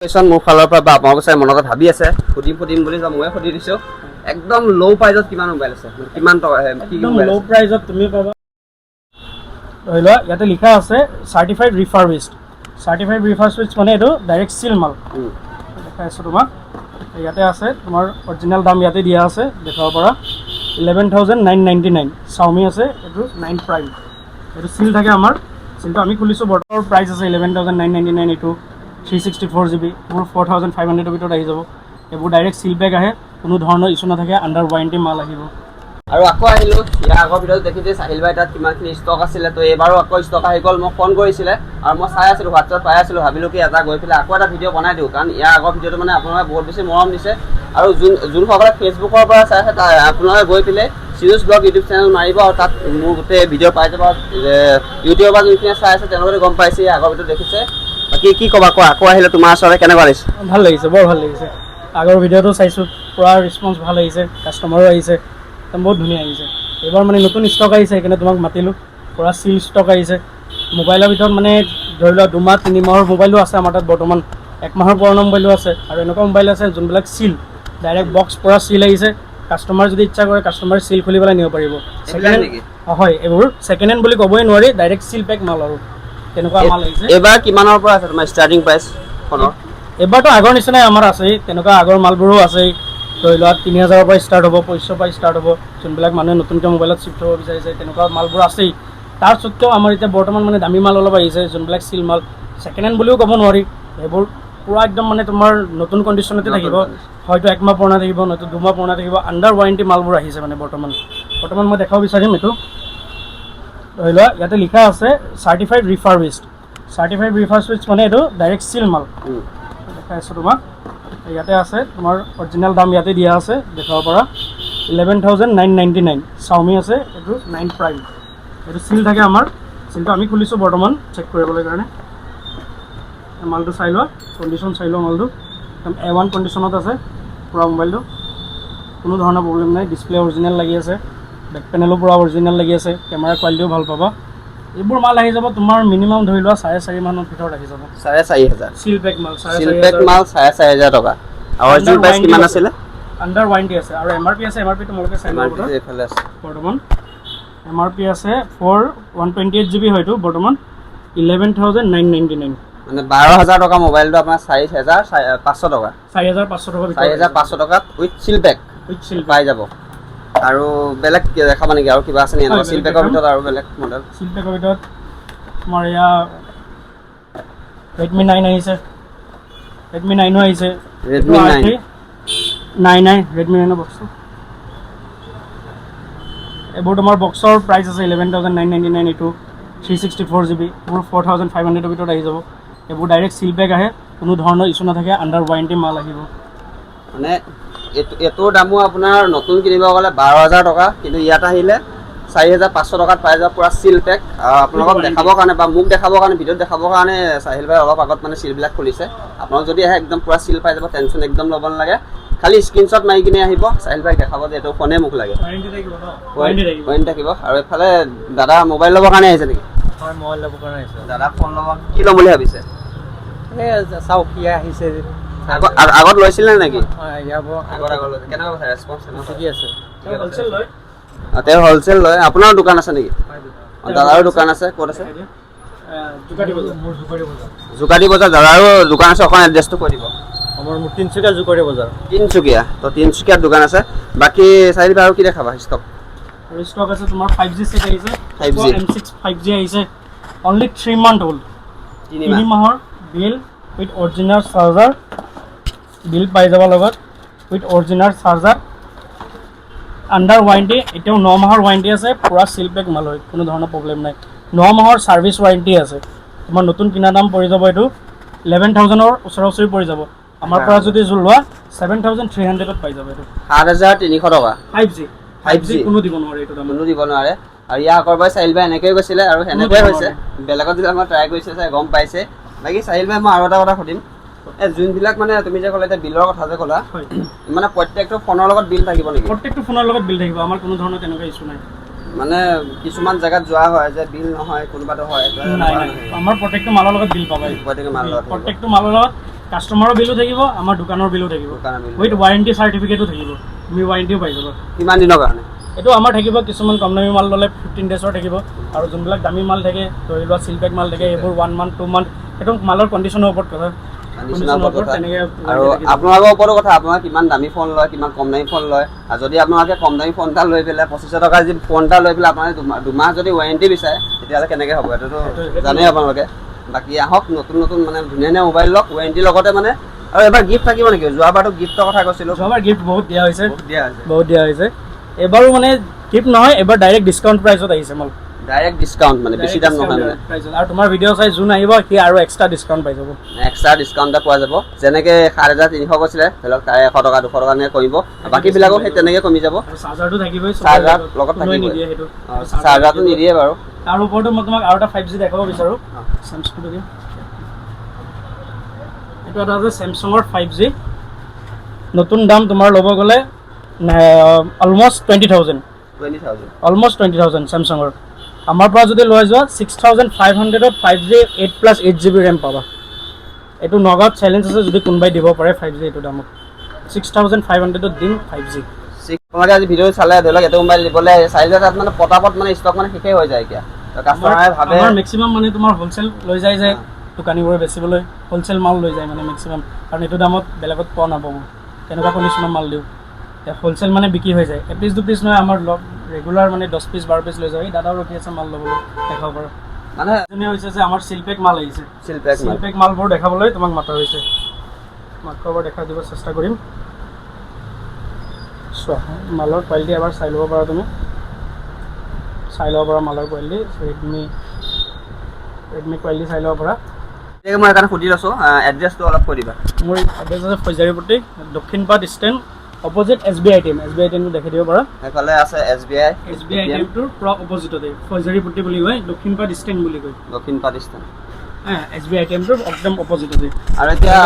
question মোৰ ফালৰ পৰা বা আপোনালোকে চাই মনত ভাবি আছে সুধিম বুলি মই সুধি দিছো একদম লো প্ৰাইজত কিমান মোবাইল আছে কিমান টকা একদম লো প্ৰাইজত তুমি পাবা ধৰি লোৱা ইয়াতে লিখা আছে সাৰ্টিফাইড ৰিফাৰবিশড মানে এইটো ডাইৰেক্ট সিল মাল দেখাই আছো তোমাক ইয়াতে আছে তোমাৰ অৰিজিনাল দাম ইয়াতে দিয়া আছে দেখাব পৰা 11999 Xiaomi আছে এইটো 9 প্ৰাইম এইটো সিল থাকে আমাৰ সিলটো আমি খুলিছো বৰ্তমানৰ প্ৰাইস আছে 11999 এইটো 364GB মোৰ 4500 ভিতৰত আহি যাব এইবোৰ ডাইৰেক্ট সিল বেগ আহে কোনো ধৰণৰ ইস্যু নাথাকে আন্ডাৰ ওয়াৰেন্টি মাল আহিব আৰু আকৌ আহিলো ইয়াৰ আগৰ ভিডিঅ'ত দেখিছে সাহিল ভাই তাত কিমানখিনি ষ্টক আছিলে তো এবাৰো আকৌ ষ্টক আহি গ'ল মোক ফোন কৰিছিলে আৰু মই চাই আছিলো হোৱাটছআপ পাই আছিলো ভাবিলো কি এটা গৈ পেলাই আকৌ এটা ভিডিঅ' বনাই দিওঁ কাৰণ ইয়াৰ আগৰ ভিডিঅ'টো মানে আপোনালোকে বহুত বেছি মৰম দিছে আৰু যোনসকলে ফেচবুকৰ পৰা চাই আছে আপোনালোকে গৈ পেলাই চিৰিয়াছ ব্লগ ইউটিউব চেনেল মাৰিব আৰু তাত মোৰ গোটেই ভিডিঅ' পাই যাব ইউটিউবৰ পৰা যোনখিনি চাই আছে তেওঁলোকে গম পাইছে আগৰ ভিডিঅ' দেখিছে বাকী কি ক'বা কোৱা আকৌ আহিলে তোমাৰ ওচৰলৈ কেনেকুৱা লাগিছে ভাল লাগিছে বৰ ভাল লাগিছে আগৰ ভিডিঅ'টো চাইছোঁ পুৰা ৰেছপন্স ভাল আহিছে কাষ্টমাৰো আহিছে বহুত ধুনীয়া আহিছে এইবাৰ মানে নতুন ষ্টক আহিছে সেইকাৰণে তোমাক মাতিলোঁ পুৰা চিল ষ্টক আহিছে মোবাইলৰ ভিতৰত মানে ধৰি লোৱা 2 মাহ 3 মাহৰ মোবাইলো আছে আমাৰ তাত বৰ্তমান 1 মাহৰ পুৰণা মোবাইলো আছে আৰু এনেকুৱা মোবাইল আছে যোনবিলাক চিল ডাইৰেক্ট বক্স পুৰা চিল আহিছে কাষ্টমাৰ যদি ইচ্ছা কৰে কাষ্টমাৰ চিল খুলি পেলাই নিব পাৰিব হয় এইবোৰ ছেকেণ্ড হেণ্ড বুলি ক'বই নোৱাৰি ডাইৰেক্ট চিল পেক মাল আৰু তেনেকুৱা মাল আহিছে এবাৰ কিমানৰ পৰা আছে তোমাৰ ষ্টাৰ্টিং প্ৰাইচ ফোনৰ এবাৰতো আগৰ নিচিনাই আমাৰ আছেই তেনেকুৱা আগৰ মালবোৰো আছেই ধৰি লোৱা 3000ৰ পৰা ষ্টাৰ্ট হ'ব 2500ৰ পৰা ষ্টাৰ্ট হ'ব যোনবিলাক মানুহে নতুনকৈ মোবাইলত চিফ্ট হ'ব বিচাৰিছে তেনেকুৱা মালবোৰ আছেই তাৰ সত্ত্বেও আমাৰ এতিয়া বৰ্তমান মানে দামী মাল অলপ আহিছে যোনবিলাক চিল মাল ছেকেণ্ড হেণ্ড বুলিও ক'ব নোৱাৰি সেইবোৰ পুৰা একদম মানে তোমাৰ নতুন কণ্ডিশ্যনতে থাকিব হয়তো 1 মাহ পুৰণা থাকিব নয়তো 2 মাহ পুৰণা থাকিব আণ্ডাৰ ৱাৰেণ্টি মালবোৰ আহিছে মানে বৰ্তমান মই দেখাব বিচাৰিম এইটো ধৰি লোৱা ইয়াতে লিখা আছে সাৰ্টিফাইড ৰিফাৰবিশড মানে এইটো ডাইৰেক্ট সিল মাল দেখাই আছো তোমাক ইয়াতে আছে তোমাৰ অৰিজিনাল দাম ইয়াতে দিয়া আছে দেখাব পৰা 11999 Xiaomi আছে এইটো 9 প্ৰাইম এইটো সিল থাকে আমাৰ সিলটো আমি খুলিছোঁ বৰ্তমান চেক কৰিবলৈ কাৰণে মালটো চাই লোৱা কণ্ডিশ্যন চাই লোৱা মালটো একদম A1 কণ্ডিশ্যনত আছে পুৰা মোবাইলটো কোনো ধৰণৰ প্ৰব্লেম নাই ডিছপ্লে অৰিজিনেল লাগি আছে বেক পেনেলো পুৰা অৰিজিনেল লাগি আছে কেমেৰা কোৱালিটিও ভাল পাবা এইবোৰ মাল আহি যাব তোমাৰ মিনিমাম ধৰি লোৱা 4.5 মানৰ ভিতৰত আহি যাব 4500 সিল পেক মাল 4500 টকা আৰু অৰিজিনেল প্ৰাইচ কিমান আছিল আন্ডাৰ ওয়াৰেন্টি আছে আৰু এমআৰপি আছে এমআৰপি তোমালোকে চাই ল'ব এমআৰপি এফালে আছে বৰ্তমান এমআৰপি আছে ফৰ 128GB হয়তো বৰ্তমান 11999 মানে 12000 টকা মোবাইলটো আপোনাৰ 4500 টকা 4500 টকাত উইথ সিল পেক পাই যাব আৰু বেলেগ দেখাবা নেকি আৰু কিবা আছে নেকি এনেকুৱা সিল পেকৰ ভিতৰত আৰু বেলেগ মডেল সিল পেকৰ ভিতৰত তোমাৰ এয়া Redmi 9 আহিছে Redmi 9 আহিছে Redmi 9 Redmi 9 বক্সটো এইবোৰ তোমাৰ বক্সৰ প্ৰাইচ আছে 11999 এইটো 364GB মোৰ 4500 ভিতৰত আহি যাব এইবোৰ ডাইৰেক্ট সিল বেগ আহে কোনো ধৰণৰ ইস্যু নাথাকে আন্ডাৰ ওয়াৰেন্টি মাল আহিব মানে এটোৰ দামো আপোনাৰ নতুন কিনিব গ'লে 12000 টকা কিন্তু ইয়াত আহিলে 4500 টকাত পাই যাব পুৰা সিল পেক আপোনালোকক দেখাবৰ কাৰণে বা মোক দেখাবৰ কাৰণে ভিডিঅ'ত দেখাবৰ কাৰণে সাহিল ভাই অলপ আগত মানে সিলবিলাক খুলিছে আপোনালোক যদি আহে একদম পুৰা সিল পাই যাব টেনশ্যন একদম ল'ব নালাগে খালি স্ক্ৰীনশ্বট মাৰি কিনে আহিব সাহিল ভাই দেখাব যে এইটো ফোনে মোক লাগে ওৱাৰেণ্টি থাকিব আৰু এফালে দাদা মোবাইল ল'বৰ কাৰণে আহিছে নেকি হয় মোবাইল ল'বৰ কাৰণে আহিছে দাদা ফোন ল'ব কি ল'ম বুলি ভাবিছে চাওক কি আহিছে আগত লৈছিলে নেকি আগত কেনেকুৱা ৰেছপন্স ঠিকে আছে তেওঁ হ'লচেল লয় আপোনাৰ দোকান আছে নেকি দাদাৰো দোকান আছে ক'ত আছে জোকাটি বজাৰ দাদাৰো দোকান আছে অকণ এড্ৰেছটো কৈ দিব আমাৰ তিনিচুকীয়া জোকাটি বজাৰ তিনিচুকীয়া তো তিনিচুকীয়াত দোকান আছে বাকী চাৰিদিন আৰু কি দেখাবা ষ্টক আছে তোমাৰ 5G সেট আহিছে 5G M6 5G আহিছে অনলি 3 মান্থ ওল্ড 3 মাহৰ বিল উইথ অৰিজিনাল চাৰ্জাৰ বিল পাই যাব লগত with original charger under warranty এতিয়াও 9 মাহৰ ওয়াৰেন্টি আছে পুৰা সিল পেক মাল হয় কোনো ধৰণৰ প্ৰব্লেম নাই 9 মাহৰ সাৰ্ভিস ওয়াৰেন্টি আছে তোমাৰ নতুন কিনা দাম পৰি যাব এইটো 11000ৰ ওচৰা-ওচৰি পৰি যাব আমাৰ পৰা যদি লোৱা 7300ত পাই যাব এইটো 7300 টকা 5G কোনো দিব নোৱাৰে এইটো দাম কোনো দিব নোৱাৰে আৰু ইয়াৰ আগৰবাৰ সাহিল ভাই এনেকৈ গৈছিলে আৰু সেনেকৈ হৈছে বেলেগত যদি মই ট্ৰাই কৰিছে চাই গম পাইছে বাকী সাহিল ভাই মই আৰু এটা কথা সুধিম যোনবিলাক মানে তুমি যে ক'লা এতিয়া বিলৰ কথা যে ক'লা মানে প্ৰত্যেকটো ফোনৰ লগত বিল থাকিব নেকি প্ৰত্যেকটো ফোনৰ লগত বিল থাকিব আমাৰ কোনো ধৰণৰ তেনেকুৱা ইস্যু নাই মানে কিছুমান জায়গাত যোৱা হয় যে বিল নহয় কোনোবাটো হয় আমাৰ প্ৰত্যেকটো মালৰ লগত বিল পাবা প্ৰত্যেকটো মালৰ লগত প্ৰত্যেকটো মালৰ লগত কাষ্টমাৰৰ বিলো থাকিব, আমাৰ দোকানৰ বিলো থাকিব, দোকানৰ bill উইথ ৱাৰেণ্টি চাৰ্টিফিকেটো থাকিব, তুমি ৱাৰেণ্টিও পাই যাবা। কিমান দিনৰ কাৰণে? এইটো আমাৰ থাকিব, কিছুমান কম দামী মাল ল'লে 15 ডেজৰ থাকিব, আৰু যোনবিলাক দামী মাল থাকে ধৰি লোৱা চিল পেক মাল থাকে এইবোৰ 1 মান্থ 2 মান্থ, সেইটো মালৰ কণ্ডিশ্যনৰ ওপৰত কথা। আৰু আপোনালোকৰ ওপৰতো কথা, আপোনালোকে কিমান দামী ফোন লয়, কিমান কম দামী ফোন লয়। আৰু যদি আপোনালোকে কম দামী ফোন এটা লৈ পেলাই 2500 টকা যদি ফোন এটা লৈ পেলাই আপোনালোকে 2 মাহ যদি ৱাৰেণ্টি বিচাৰে, তেতিয়াহ'লে কেনেকৈ হ'ব? এইটোতো জানেই আপোনালোকে। বাকী আহক, নতুন নতুন মানে ধুনীয়া ধুনীয়া মোবাইল লওক ৱাৰেণ্টিৰ লগতে মানে। আৰু এবাৰ গিফ্ট থাকিব নেকি? যোৱাবাৰতো গিফ্টৰ কথা কৈছিলোঁ। যোৱাবাৰ গিফ্ট বহুত দিয়া হৈছে, বহুত দিয়া হৈছে। এবাৰো মানে গিফ্ট নহয়, এবাৰ ডাইৰেক্ট ডিছকাউণ্ট প্ৰাইচত আহিছে মাল। ডাইৰেক্ট ডিছকাউণ্ট মানে বেছি দাম নহয় মানে। আৰু তোমাৰ ভিডিঅ' চাই যোন আহিব সি আৰু এক্সট্ৰা ডিছকাউণ্ট পাই যাব। এক্সট্ৰা ডিছকাউণ্ট এটা পোৱা যাব। যেনেকৈ 7300 কৈছিলে, ধৰি লওক 100 টকা 200 টকা এনেকৈ কমিব, বাকীবিলাকো সেই তেনেকৈ কমি যাব। চাৰ্জাৰটো থাকিবই, চাৰ্জাৰ লগত থাকিবই, চাৰ্জাৰটো নিদিয়ে বাৰু। তাৰ ওপৰতো মই তোমাক আৰু এটা 5G দেখাব বিচাৰোঁ। চেমচাংটো দিম, এইটো এটা আছে চেমচাঙৰ 5G। নতুন দাম তোমাৰ ল'ব গ'লে অলমষ্ট 20,000, অলমষ্ট 20,000 চেমচাঙৰ। আমাৰ পৰা যদি লৈ যোৱা 6500ত 5G 8+8GB ৰেম পাবা। এইটো নগাঁৱত চেলেঞ্জ আছে, যদি কোনোবাই দিব পাৰে 5G এইটো দামত 6500ত দিম 5G। আপোনালোকে আজি ভিডিঅ' চালে, ধৰি লওক এইটো মোবাইল দিবলৈ চাইলে তাত মানে পটাপট মানে ষ্টক মানে শেষেই হৈ যায়। এতিয়া কাষ্টমাৰে ভাবে আমাৰ মেক্সিমাম মানে তোমাৰ হ'লচেল লৈ যায় যে দোকানীবোৰে বেচিবলৈ, হ'লচেল মাল লৈ যায় মানে মেক্সিমাম, কাৰণ এইটো দামত বেলেগত পোৱা নাপাব। তেনেকুৱা কণ্ডিশ্যনৰ মাল দিওঁ, হ'লচেল মানে বিক্ৰী হৈ যায়। এপিচ দুপিচ নহয়, আমাৰ ৰেগুলাৰ মানে 10 পিচ 12 পিচ লৈ যায়। এই দাদাও ৰখি আছে মাল ল'বলৈ, দেখাব পাৰোঁ। মানে এজনী হৈছে যে আমাৰ চিলপেক মাল আহিছে, চিলপেক মালবোৰ দেখাবলৈ তোমাক মাতা হৈছে। মাত্ৰ এবাৰ দেখাই দিব চেষ্টা কৰিম। চোৱা মালৰ কোৱালিটি এবাৰ চাই ল'ব পাৰা, তুমি চাই ল'ব পাৰা মালৰ কোৱালিটি। ৰেডমি কোৱালিটি চাই ল'ব পাৰা। মই সেইকাৰণে সুধি লৈছোঁ, এড্ৰেছটো অলপ কৈ দিবা। মোৰ এড্ৰেছ আছে Faizaripatti, Dakshinpat stand opposite SBI ATM। SBI ATMটো দেখাই দিব পাৰা। সেইফালে আছে SBI ATMটোৰ পৰা অপজিটতে ফৈজাৰীপট্টি বুলি কয়, দক্ষিণপাট ষ্টেণ্ড বুলি কয়। দক্ষিণপাট ষ্টেণ্ড, SBI ATMটোৰ একদম অপজিটতে। আৰু এতিয়া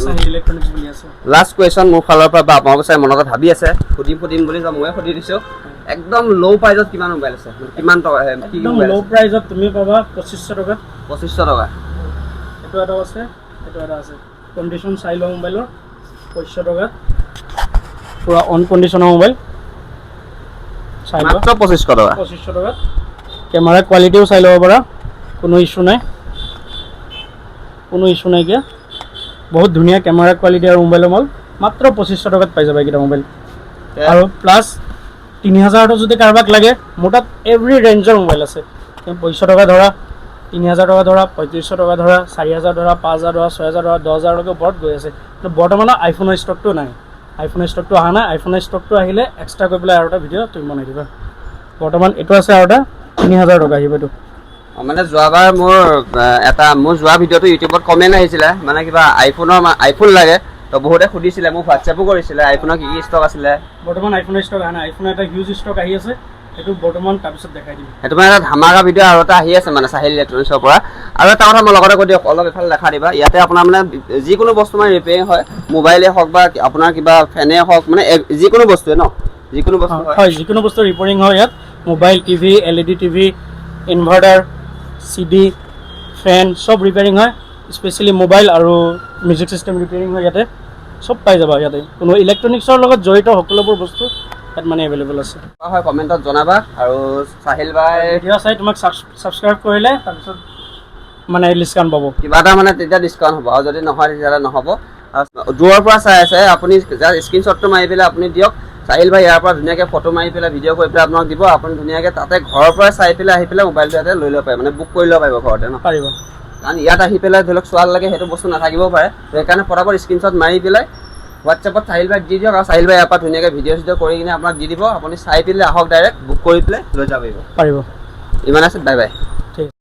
চাহিল ইলেক্ট্ৰনিক্স বুলি আছে। লাষ্ট কুৱেশ্যন মোৰ ফালৰ পৰা, বা আপোনালোকে চাই মনতে ভাবি আছে সুধিম বুলি ময়ে সুধি দিছোঁ। একদম ল' প্ৰাইজত কিমান মোবাইল আছে, কিমান টকা? একদম ল' প্ৰাইজত তুমি পাবা 2500 টকাত। 2500 টকা। এইটো এটা আছে, এইটো এটা আছে। কণ্ডিশ্যন চাই লোৱা মোবাইলৰ 2500 টকাত, পুৰা অন কণ্ডিশ্যনৰ মোবাইল চাই লোৱা। মাত্ৰ 2500 টকা। 2500 টকাত। কেমেৰা কোৱালিটিও চাই ল'ব পাৰা, কোনো ইছ্যু নাই, কোনো ইছ্যু নাইকিয়া। বহুত ধুনীয়া কেমেৰা কোৱালিটি আৰু মোবাইলৰ মাল, মাত্ৰ 2500 টকাত পাই যাবা এইকেইটা মোবাইল। আৰু প্লাছ 3000টো যদি কাৰোবাক লাগে, মোৰ তাত এভৰি ৰেঞ্জৰ মোবাইল আছে। 2500 টকা ধৰা, 3000 টকা ধৰা, 3500 টকা ধৰা, 4000 ধৰা, 5000 ধৰা, 6000 ধৰা, 10000লৈকে ওপৰত গৈ আছে। কিন্তু বৰ্তমানৰ আইফোনৰ ষ্টকটো নাই, আইফোনৰ ষ্টকটো অহা নাই। আইফোনৰ ষ্টকটো আহিলে এক্সট্ৰা কৰি পেলাই আৰু এটা ভিডিঅ' তুমি বনাই দিবা। বৰ্তমান এইটো আছে আৰু এটা 3000 টকা আহিব এইটো। মানে যোৱাবাৰ মোৰ যোৱা ভিডিঅ'টো ইউটিউবত কমেণ্ট আহিছিলে, মানে কিবা আইফোন লাগে, তো বহুতে সুধিছিলে, মোক হোৱাটছএপো কৰিছিলে আইফোনৰ কি ষ্টক আছিলে। বৰ্তমান আইফোনৰ ষ্টক অহা নাই, আইফোনৰ এটা হিউজ ষ্টক আহি আছে, সেইটো বৰ্তমান তাৰপিছত দেখাই দিম। সেইটো মানে এটা ধামাকা ভিডিঅ' আৰু এটা আহি আছে মানে চাহিল ইলেক্ট্ৰনিক্সৰ পৰা। আৰু এটা কথা মই লগতে কৈ দিয়ক, অলপ এফালে দেখা দিবা। ইয়াতে আপোনাৰ মানে যিকোনো বস্তু মানে ৰিপেয়াৰিং হয়, মোবাইলেই হওক বা আপোনাৰ কিবা ফেনেই হওক, মানে যিকোনো বস্তুৱে যিকোনো বস্তু হয়, যিকোনো বস্তু ৰিপেয়াৰিং হয় ইয়াত। Mobile, TV, LED TV, inverter, CD, ফেন চব ৰিপেয়াৰিং হয়। স্পেচিয়েলি মোবাইল আৰু মিউজিক চিষ্টেম ৰিপেয়াৰিং হয় ইয়াতে, চব পাই যাবা ইয়াতে। কোনো ইলেক্ট্ৰনিক্সৰ লগত জড়িত সকলোবোৰ বস্তু ইয়াত মানে এভেইলেবল আছে। হয়, কমেণ্টত জনাবা। আৰু চাহিল ভাই ভিডিঅ' চাই তোমাক ছাবস্ক্ৰাইব কৰিলে তাৰপিছত মানে ডিছকাউণ্ট পাব, কিবা এটা মানে তেতিয়া ডিছকাউণ্ট হ'ব, আৰু যদি নহয় তেতিয়াহ'লে নহ'ব। দূৰৰ পৰা চাই আছে আপুনি, জাষ্ট স্ক্ৰীনশ্বটটো মাৰি পেলাই আপুনি দিয়ক। চাহিল ভাই ইয়াৰ পৰা ধুনীয়াকৈ ফটো মাৰি পেলাই ভিডিঅ' কৰি পেলাই আপোনাক দিব। আপুনি ধুনীয়াকৈ তাতে ঘৰৰ পৰাই চাই পেলাই আহি পেলাই মোবাইলটো ইয়াতে লৈ ল'ব পাৰে, মানে বুক কৰি ল'ব পাৰিব ঘৰতে পাৰিব। কাৰণ ইয়াত আহি পেলাই ধৰি লওক চোৱাৰ লাগে সেইটো বস্তু নাথাকিবও পাৰে। সেইকাৰণে পটাপট স্ক্ৰীনশ্বট মাৰি পেলাই হোৱাটছএপত চাহিল ভাইক দি দিয়ক, আৰু চাহিল ভাই ইয়াৰ পৰা ধুনীয়াকৈ ভিডিঅ' কৰি কিনে আপোনাক দি দিব। আপুনি চাই পেলাই আহক, ডাইৰেক্ট বুক কৰি পেলাই লৈ যাব পাৰিব। পাৰিব। ইমান আছে, বাই বাই।